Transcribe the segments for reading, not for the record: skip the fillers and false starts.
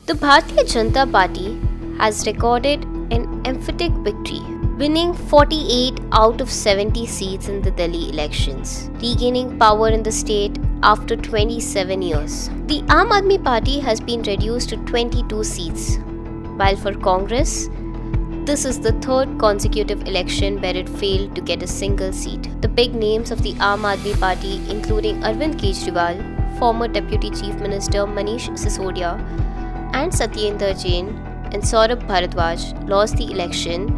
The Bharatiya Janata Party has recorded an emphatic victory, winning 48 out of 70 seats in the Delhi elections, regaining power in the state after 27 years. The Aam Aadmi Party has been reduced to 22 seats, while for Congress, this is the third consecutive election where it failed to get a single seat. The big names of the Aam Aadmi Party, including Arvind Kejriwal, former Deputy Chief Minister Manish Sisodia, and Satyendar Jain and Saurabh Bharadwaj lost the election,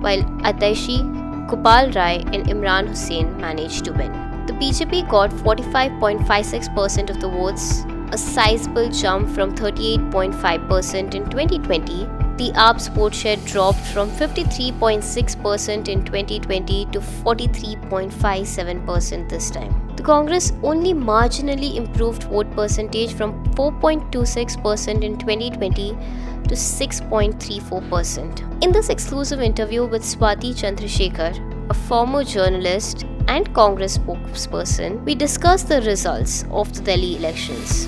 while Atishi, Gopal and Imran Hussain managed to win. The BJP got 45.56% of the votes, a sizable jump from 38.5% in 2020. The AAP's vote share dropped from 53.6% in 2020 to 43.57% this time. The Congress only marginally improved vote percentage from 4.26% in 2020 to 6.34%. In this exclusive interview with Swati Chandrasekhar, a former journalist and Congress spokesperson, we discussed the results of the Delhi elections.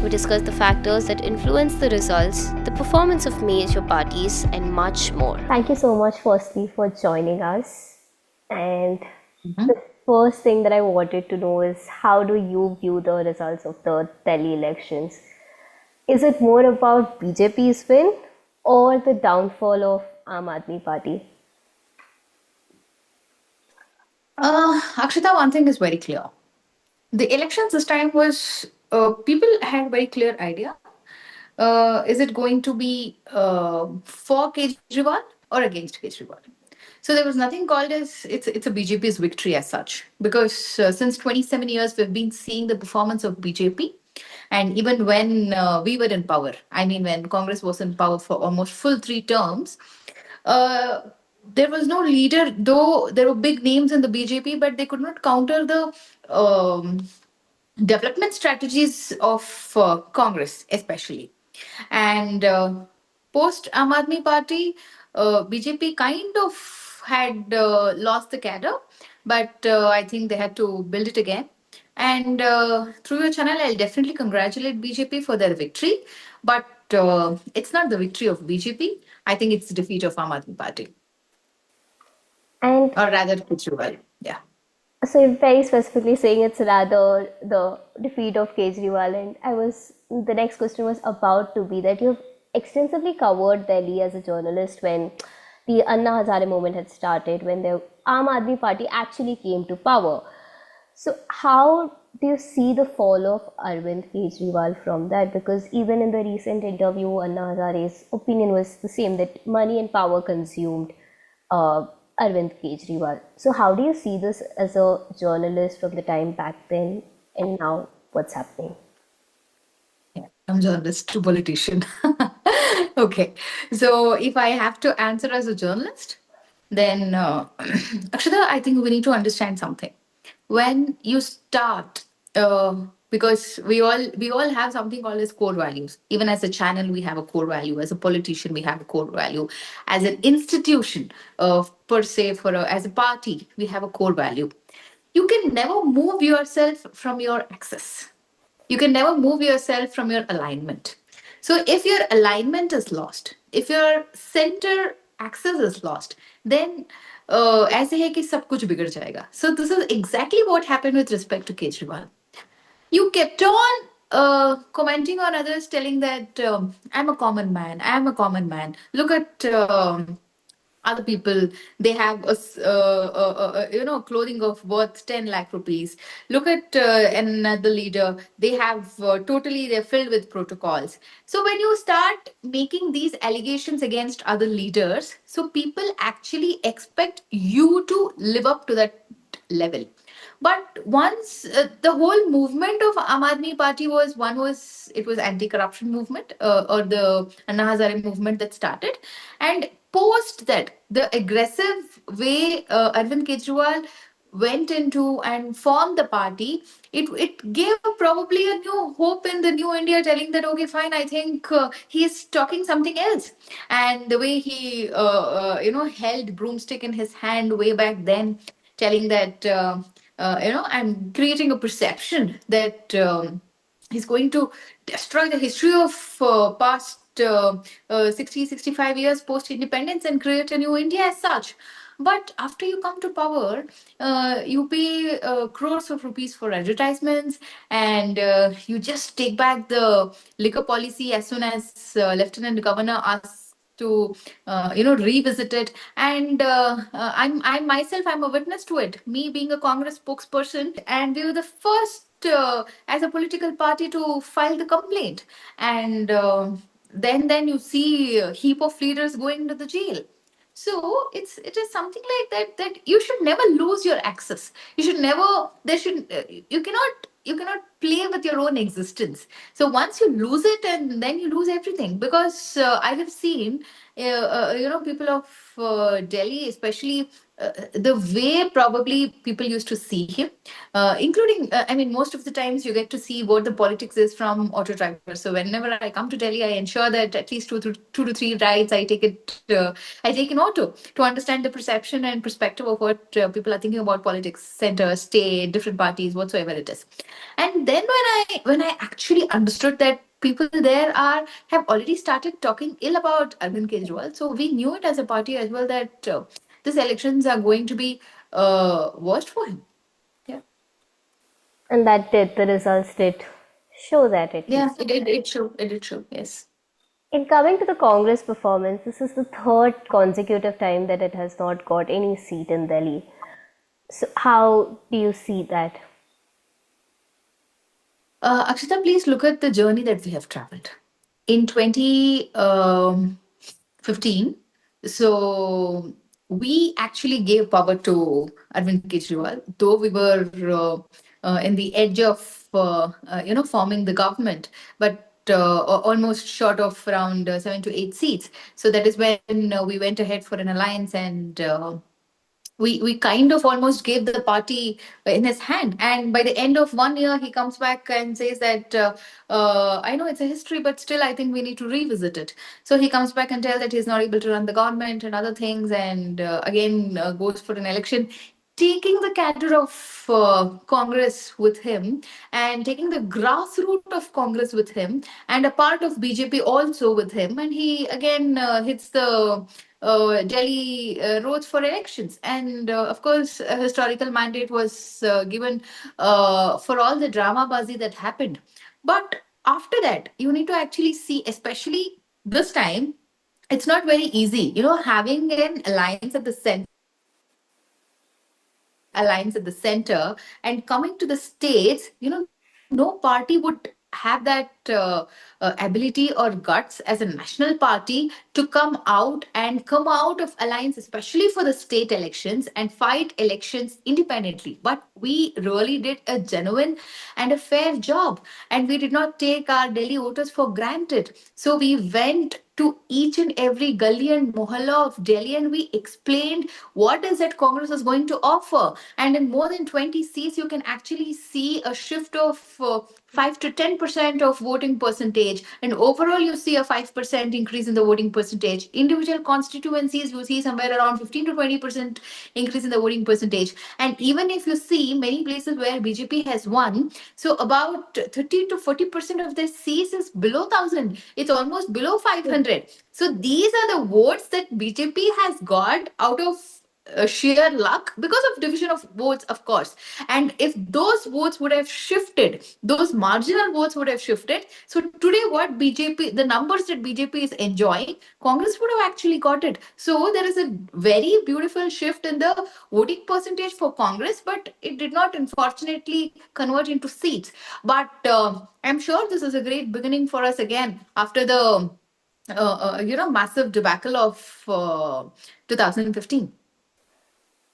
We discussed the factors that influence the results, the performance of major parties, and much more. Thank you so much, firstly, for joining us. And the first thing that I wanted to know is, how do you view the results of the Delhi elections? Is it more about BJP's win or the downfall of Aam Aadmi Party? Akshita, one thing is very clear. The elections this time was people had very clear idea. Is it going to be for Kejriwal or against Kejriwal? So there was nothing called as it's a BJP's victory as such, because since 27 years we've been seeing the performance of BJP, and even when we were in power, I mean when Congress was in power for almost full 3 terms, uh, there was no leader, though there were big names in the BJP, but they could not counter the development strategies of Congress, especially. And post Aam Aadmi Party, BJP kind of had lost the cadre, but I think they had to build it again. And through your channel, I'll definitely congratulate BJP for their victory. But it's not the victory of BJP. I think it's the defeat of Aam Aadmi Party, And or rather, Kejriwal. Yeah. so you're very specifically saying it's rather the defeat of Kejriwal. And the next question was about to be that you've extensively covered Delhi as a journalist when the Anna Hazare movement had started, when the Aam Aadmi Party actually came to power. So how do you see the fall of Arvind Kejriwal from that? Because even in the recent interview, Anna Hazare's opinion was the same, that money and power consumed uh, Arvind Kejriwal. So how do you see this as a journalist from the time back then and now what's happening? Yeah, I'm journalist to politician. Okay, so if I have to answer as a journalist, then Akshata, I think we need to understand something. When you start, because we all have something called as core values. Even as a channel, we have a core value. As a politician, we have a core value. As an institution, per se, as a party, we have a core value. You can never move yourself from your axis. You can never move yourself from your alignment. So if your alignment is lost, if your center axis is lost, then ऐसे है कि सब कुछ बिगड़ जाएगा. So this is exactly what happened with respect to Kejriwal. You kept on commenting on others, telling that I'm a common man. I'm a common man. Look at other people. They have clothing of worth 10 lakh rupees. Look at another leader. They have they're filled with protocols. So when you start making these allegations against other leaders, so people actually expect you to live up to that level. But once the whole movement of Aam Aadmi Party was it was anti-corruption movement, or the Anna Hazare movement that started, and post that the aggressive way Arvind Kejriwal went into and formed the party, it gave probably a new hope in the new India, telling that okay, fine, I think he's talking something else. And the way he held broomstick in his hand way back then, telling that I'm creating a perception that he's going to destroy the history of past 60, 65 years post independence and create a new India as such. But after you come to power, you pay crores of rupees for advertisements, and you just take back the liquor policy as soon as Lieutenant Governor asks to revisit it. And I myself, I'm a witness to it, me being a Congress spokesperson, and we were the first as a political party to file the complaint. And then you see a heap of leaders going to the jail. So it is something like that you should never lose your access. You should never there should you cannot play with your own existence. So once you lose it, and then you lose everything. Because I have seen people of Delhi, especially the way probably people used to see him, including I mean, most of the times you get to see what the politics is from auto drivers. So whenever I come to Delhi, I ensure that at least two to three rides I take an auto to understand the perception and perspective of what people are thinking about politics, center, state, different parties, whatsoever it is. And then when I actually understood that people there are have already started talking ill about Arvind Kejriwal, so we knew it as a party as well that these elections are going to be worst for him. Yeah. And that did, the results did show that at Yeah, least. it did. It show. It did show. Yes. In coming to the Congress performance, this is the third consecutive time that it has not got any seat in Delhi. So, how do you see that? Akshita, please look at the journey that we have traveled. In 2015, so we actually gave power to Arvind Kejriwal, though we were in the edge of forming the government, but almost short of around 7 to 8 seats. So that is when we went ahead for an alliance, and we kind of almost gave the party in his hand. And by the end of 1 year, he comes back and says that I know it's a history, but still I think we need to revisit it. So he comes back and tells that he's not able to run the government and other things, and again goes for an election, taking the cadre of Congress with him, and taking the grassroots of Congress with him, and a part of BJP also with him. And he again hits the Delhi roads for elections. And of course, a historical mandate was given for all the drama bazi that happened. But after that, you need to actually see, especially this time, it's not very easy. Having an alliance at the center and coming to the states, no party would have that ability or guts as a national party to come out of alliance, especially for the state elections, and fight elections independently. But we really did a genuine and a fair job, and we did not take our Delhi voters for granted. So we went to each and every gully and mohalla of Delhi, and we explained what is it Congress is going to offer. And in more than 20 seats, you can actually see a shift of 5 to 10% of voting percentage. And overall, you see a 5% increase in the voting percentage. Individual constituencies, you see somewhere around 15 to 20% increase in the voting percentage. And even if you see many places where BJP has won, so about 30 to 40% of their seats is below 1,000. It's almost below 500. So these are the votes that BJP has got out of sheer luck, because of division of votes, of course. And if those votes would have shifted, those marginal votes would have shifted, so today what BJP, the numbers that BJP is enjoying, Congress would have actually got it. So there is a very beautiful shift in the voting percentage for Congress, but it did not unfortunately convert into seats. But I'm sure this is a great beginning for us again after the massive debacle of 2015.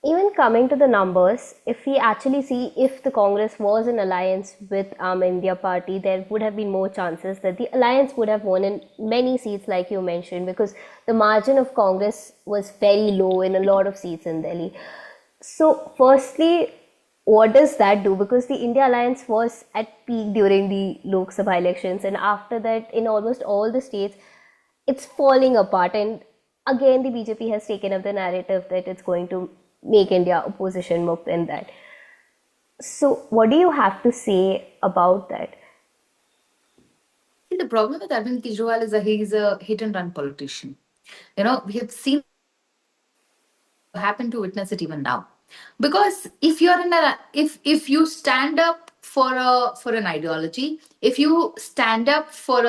Even coming to the numbers, if we actually see if the Congress was in alliance with Aam India Party, there would have been more chances that the alliance would have won in many seats, like you mentioned, because the margin of Congress was very low in a lot of seats in Delhi. So, firstly, what does that do? Because the India alliance was at peak during the Lok Sabha elections, and after that, in almost all the states, it's falling apart. And again, the BJP has taken up the narrative that it's going to make India opposition mukt and that. So, what do you have to say about that? See, the problem with Arvind Kejriwal is that he's a hit and run politician. We have seen this happen to witness it even now. Because if you're in a if you stand up for an ideology, if you stand up for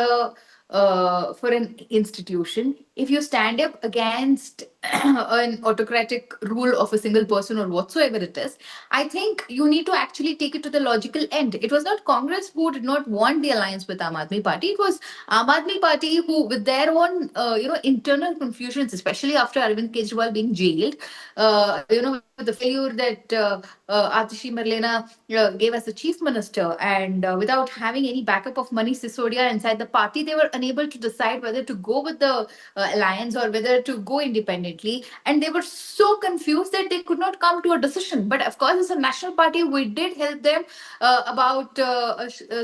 an institution, if you stand up against an autocratic rule of a single person or whatsoever it is, I think you need to actually take it to the logical end. It was not Congress who did not want the alliance with Aam Aadmi Party. It was Aam Aadmi Party who, with their own internal confusions, especially after Arvind Kejriwal being jailed, with the failure that Atishi gave as the chief minister, and without having any backup of Manish Sisodia inside the party, they were unable to decide whether to go with the alliance or whether to go independently. And they were so confused that they could not come to a decision. But of course, as a national party, we did help them about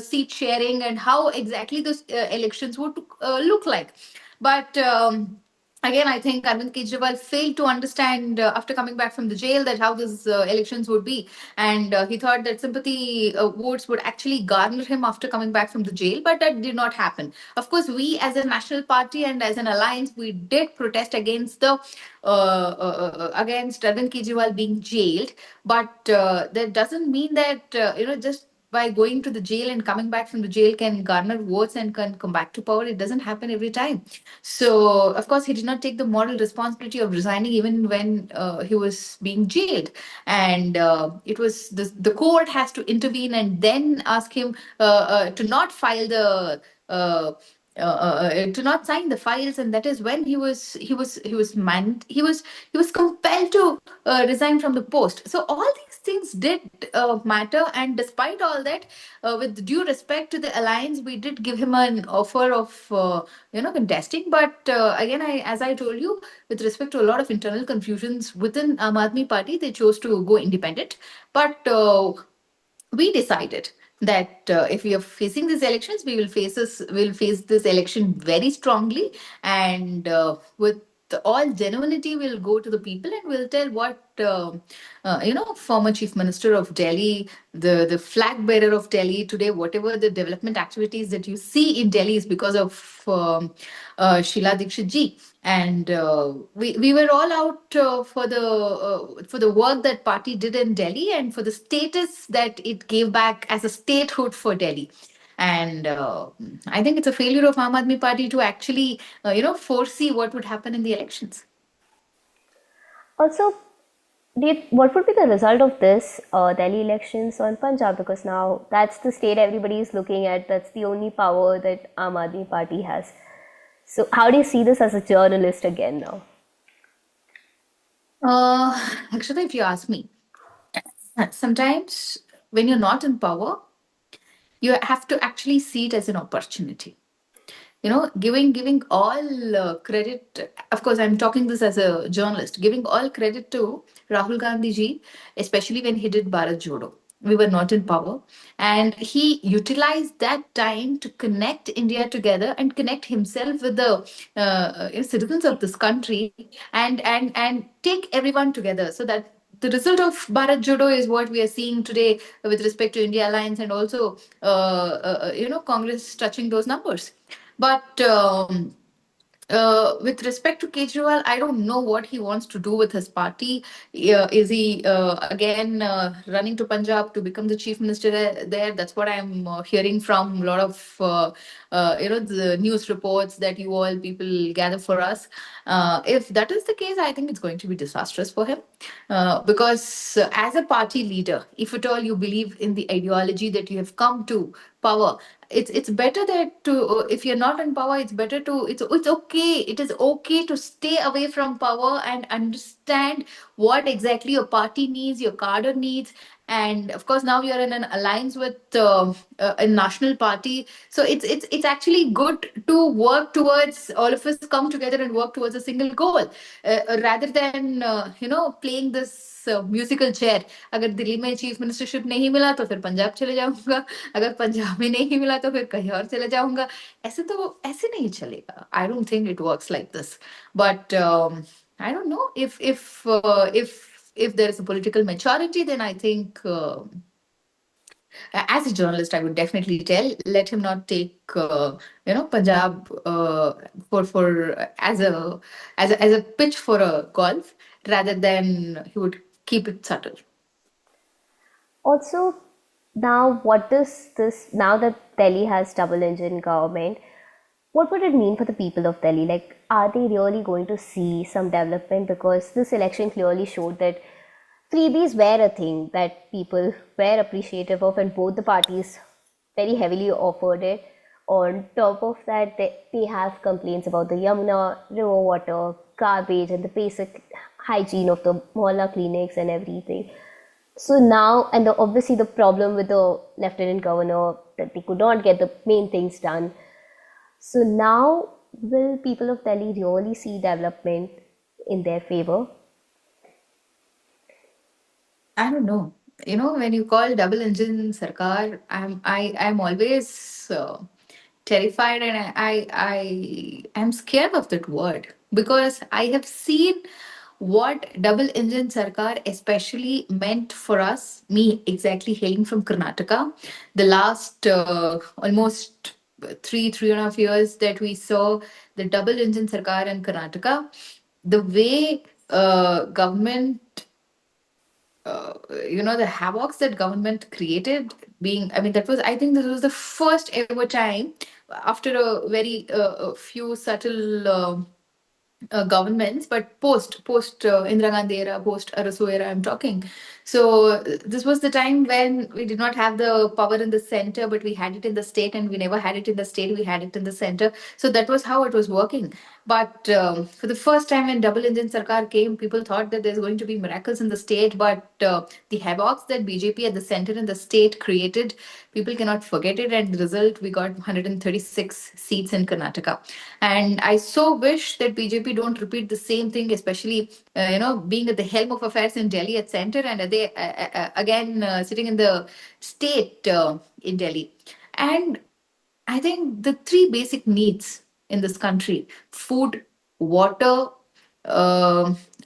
seat sharing and how exactly those elections would look like. But again, I think Arvind Kejriwal failed to understand after coming back from the jail that how these elections would be, and he thought that sympathy votes would actually garner him after coming back from the jail, but that did not happen. Of course, we as a national party and as an alliance, we did protest against the against Arvind Kejriwal being jailed, but that doesn't mean that just by going to the jail and coming back from the jail can garner votes and can come back to power. It doesn't happen every time. So, of course, he did not take the moral responsibility of resigning even when he was being jailed. And it was the court has to intervene and then ask him to not file the. To not sign the files, and that is when he was compelled to resign from the post. So all these things did matter, and despite all that, with due respect to the alliance, we did give him an offer of contesting. But again, as I told you, with respect to a lot of internal confusions within Aam Aadmi Party, they chose to go independent. But we decided that if we are facing these elections, we'll face this election very strongly, and with all genuinity, we'll go to the people and we'll tell what former chief minister of Delhi, the flag bearer of Delhi today, whatever the development activities that you see in Delhi is because of Sheila Dikshit ji. And we were all out for the work that party did in Delhi and for the status that it gave back as a statehood for Delhi. And I think it's a failure of Aam Aadmi Party to actually foresee what would happen in the elections. Also, what would be the result of this Delhi elections on Punjab? Because now that's the state everybody is looking at. That's the only power that Aam Aadmi Party has. So, how do you see this as a journalist again now? Actually, if you ask me, sometimes when you're not in power, you have to actually see it as an opportunity. Giving all credit. Of course, I'm talking this as a journalist. Giving all credit to Rahul Gandhi ji, especially when he did Bharat Jodo. We were not in power, and he utilized that time to connect India together and connect himself with the citizens of this country, and take everyone together, so that the result of Bharat Jodo is what we are seeing today with respect to India Alliance, and also Congress touching those numbers. But with respect to Kejriwal, I don't know what he wants to do with his party. Is he again running to Punjab to become the chief minister there? That's what I'm hearing from a lot of the news reports that you all people gather for us. If that is the case, I think it's going to be disastrous for him, because as a party leader, if at all you believe in the ideology that you have come to power, it's better that to if you're not in power, it's better to it's okay, it is okay to stay away from power and understand what exactly your party needs, your cadre needs. And of course, now you're in an alliance with a national party, so it's actually good to work towards, all of us come together and work towards a single goal, rather than playing this musical chair. अगर दिल्ली में chief ministership नहीं मिला तो फिर पंजाब चले जाऊंगा, अगर पंजाब में नहीं मिला तो फिर कहीं और चले जाऊंगा. ऐसे नहीं चलेगा. I don't think it works like this. But I don't know if there is a political maturity, then I think As a journalist, I would definitely tell, let him not take Punjab for as a pitch for a golf, rather than he would keep it subtle. Also, now what does this, now that Delhi has double engine government, what would it mean for the people of Delhi? Like, are they really going to see some development? Because this election clearly showed that freebies were a thing that people were appreciative of, and both the parties very heavily offered it. On top of that, they have complaints about the Yamuna river water, garbage, and the basic hygiene of the mohalla clinics and everything. So now, and obviously the problem with the lieutenant governor, that they could not get the main things done. So now, will people of Delhi really see development in their favor? I don't know. When you call double engine sarkar, I'm always terrified, and I am scared of that word, because I have seen what double engine sarkar especially meant for us. Me, exactly, hailing from Karnataka, the last almost three and a half years that we saw the double engine sarkar in Karnataka, the way government, the havocs that government created, being, I mean, that was, I think this was the first ever time, after a very a few subtle governments, but post Indira Gandhi era, post Arasu era, I'm talking. So this was the time when we did not have the power in the center, but we had it in the state, and we never had it in the state. We had it in the center. So that was how it was working. But for the first time when double engine sarkar came, people thought that there's going to be miracles in the state, but the havocs that BJP at the center and the state created, people cannot forget it. And the result, we got 136 seats in Karnataka. And I so wish that BJP don't repeat the same thing, especially being at the helm of affairs in Delhi at center, and they again sitting in the state in Delhi. And I think the three basic needs in this country: food, water,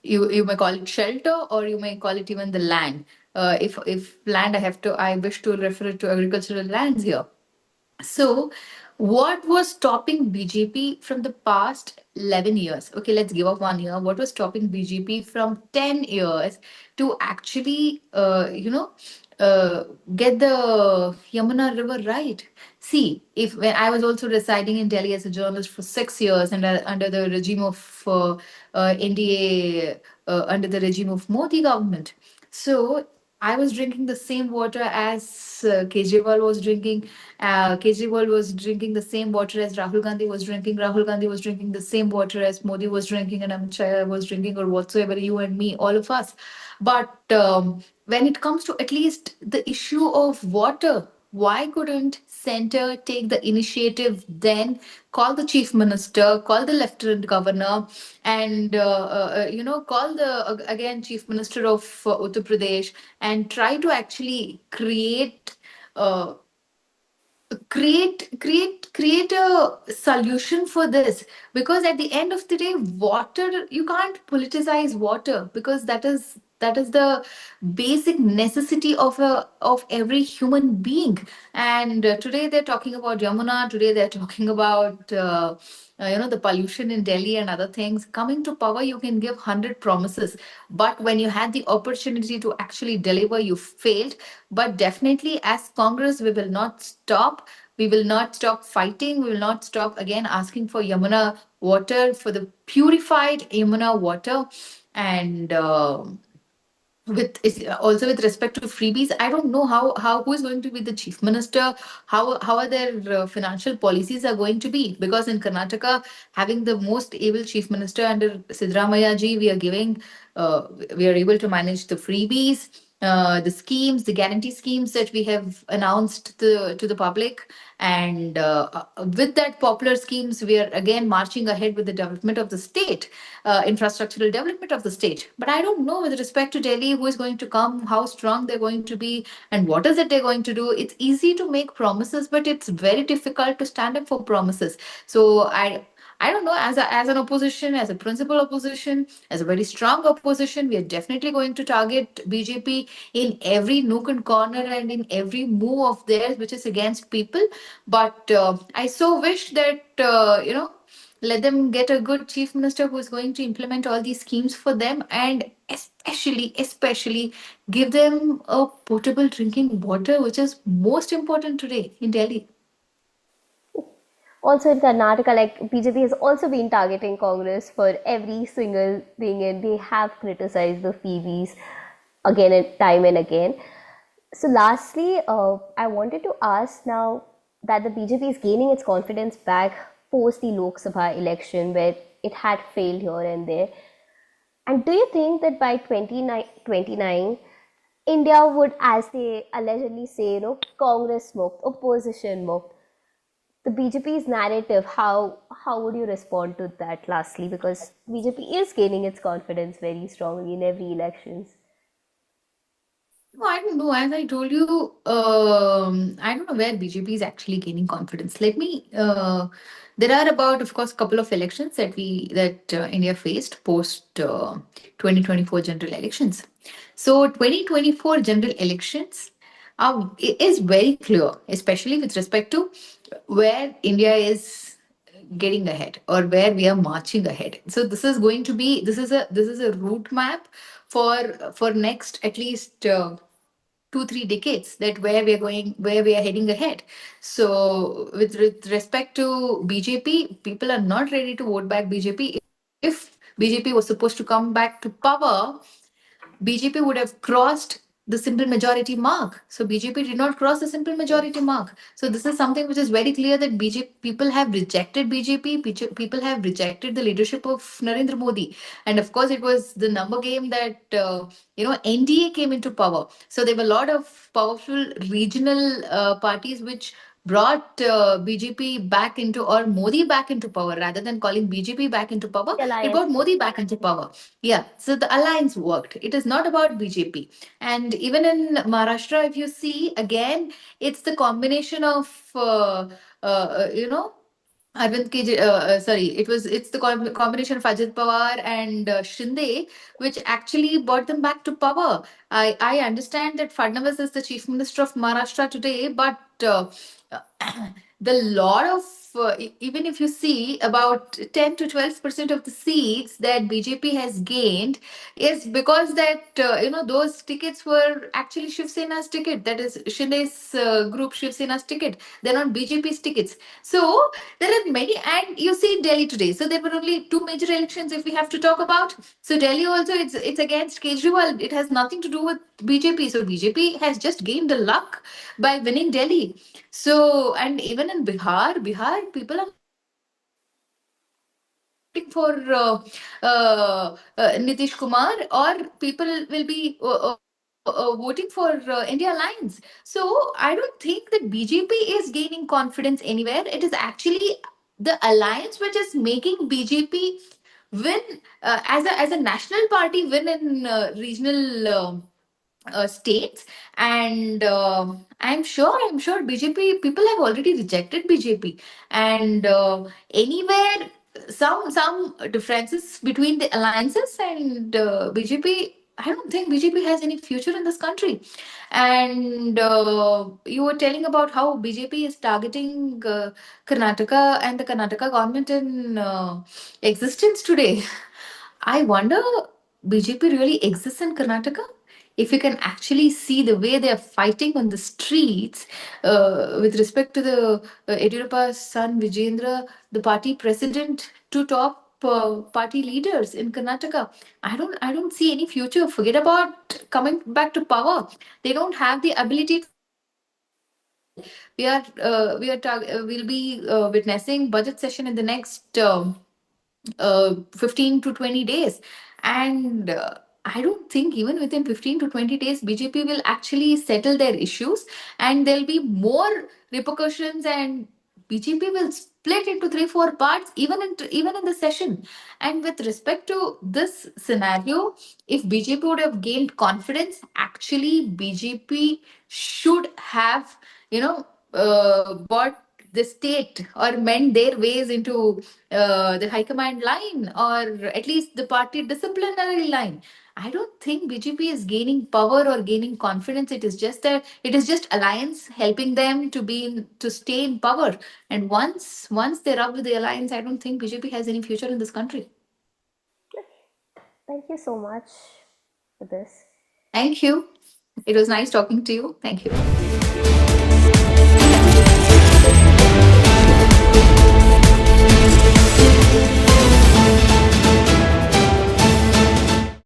you may call it shelter, or you may call it even the land. If land, I wish to refer to agricultural lands here. So, what was stopping BJP from the past 11 years? Okay, let's give up 1 year. What was stopping BJP from 10 years to actually, uh, get the Yamuna River right? See, if when I was also residing in Delhi as a journalist for 6 years, and under the regime of NDA, under the regime of Modi government. So I was drinking the same water as Kejriwal was drinking. Kejriwal was drinking the same water as Rahul Gandhi was drinking. Rahul Gandhi was drinking the same water as Modi was drinking, and Amit Shah was drinking, or whatsoever, you and me, all of us. But when it comes to at least the issue of water, why couldn't center take the initiative then, call the chief minister, call the lieutenant governor, and call the again chief minister of Uttar Pradesh, and try to actually uh, create a solution for this? Because at the end of the day, water, you can't politicize water, because that is the basic necessity of every human being. And today they're talking about Yamuna, today they're talking about the pollution in Delhi and other things. Coming to power, you can give 100 promises, but when you had the opportunity to actually deliver, you failed. But definitely, as Congress, we will not stop. We will not stop fighting. We will not stop again asking for Yamuna water, for the purified Yamuna water. And also with respect to freebies, I don't know how who is going to be the chief minister, how are their financial policies are going to be, because in Karnataka, having the most able chief minister under Sidramaya ji, we are able to manage the freebies, the schemes, the guarantee schemes that we have announced to the public. And with that popular schemes, we are again marching ahead with the development of the state, infrastructural development of the state. But I don't know, with respect to Delhi, who is going to come, how strong they're going to be, and what is it they're going to do. It's easy to make promises, but it's very difficult to stand up for promises. So I don't know, as an opposition, as a principal opposition, as a very strong opposition, we are definitely going to target BJP in every nook and corner and in every move of theirs which is against people. But I so wish that let them get a good chief minister who is going to implement all these schemes for them, and especially give them a potable drinking water, which is most important today in Delhi. Also in Karnataka, like BJP has also been targeting Congress for every single thing, and they have criticized the PVs again and time and again. So, lastly, I wanted to ask now that the BJP is gaining its confidence back post the Lok Sabha election, where it had failed here and there. And do you think that by 2029, India would, as they allegedly say, Congress moved, opposition moved, the BJP's narrative, how would you respond to that lastly? Because BJP is gaining its confidence very strongly in every elections. No, I don't know. As I told you, I don't know where BJP is actually gaining confidence. Let me. There are about, of course, couple of elections that India faced post 2024 general elections. So 2024 general elections is very clear, especially with respect to where India is getting ahead or where we are marching ahead. So this is going to be this is a route map for next at least 2 3 decades, that where we are going, where we are heading ahead. So with respect to BJP, people are not ready to vote back BJP. If BJP was supposed to come back to power, BJP would have crossed the simple majority mark. So BJP did not cross the simple majority mark. So this is something which is very clear, that BJP people have rejected BJP. People have rejected the leadership of Narendra Modi, and of course it was the number game that NDA came into power. So there were a lot of powerful regional parties which brought BJP back into, or Modi back into power, rather than calling BJP back into power. The It alliance. brought Modi back into power. Yeah, so the alliance worked. It is not about BJP. And even in Maharashtra, if you see, again, it's the combination of, you know, it's the combination of Ajit Pawar and Shinde, which actually brought them back to power. I understand that Fadnavis is the chief minister of Maharashtra today, but the lot of even if you see about 10 to 12% of the seats that BJP has gained is because that those tickets were actually Shiv Sena's ticket, that is Shinde's group Shiv Sena's ticket. They're not BJP's tickets. So there are many, and you see Delhi today. So there were only two major elections if we have to talk about. So Delhi also, it's against Kejriwal. It has nothing to do with BJP. So BJP has just gained the luck by winning Delhi. So, and even in Bihar, people are not voting for Nitish Kumar, or people will be voting for India Alliance. So I don't think that BJP is gaining confidence anywhere. It is actually the alliance which is making BJP win, as a national party, win in regional states. And I'm sure BJP people have already rejected BJP. And anywhere, some differences between the alliances and BJP. I don't think BJP has any future in this country. And you were telling about how BJP is targeting Karnataka and the Karnataka government in existence today. I wonder, BJP really exists in Karnataka? If you can actually see the way they are fighting on the streets with respect to the Yediyurappa's son Vijendra, the party president, to top party leaders in Karnataka, I don't see any future. Forget about coming back to power. They don't have the ability to run the country very well. We'll be witnessing budget session in the next 15 to 20 days. And I don't think even within 15 to 20 days, BJP will actually settle their issues, and there'll be more repercussions, and BJP will split into 3 4 parts, even in the session. And with respect to this scenario, if BJP would have gained confidence, actually BJP should have, bought the state or mend their ways into the high command line, or at least the party disciplinary line. I don't think BJP is gaining power or gaining confidence. It is just that it is just alliance helping them to to stay in power. And once they're up with the alliance, I don't think BJP has any future in this country. Thank you so much for this. Thank you. It was nice talking to you. Thank you.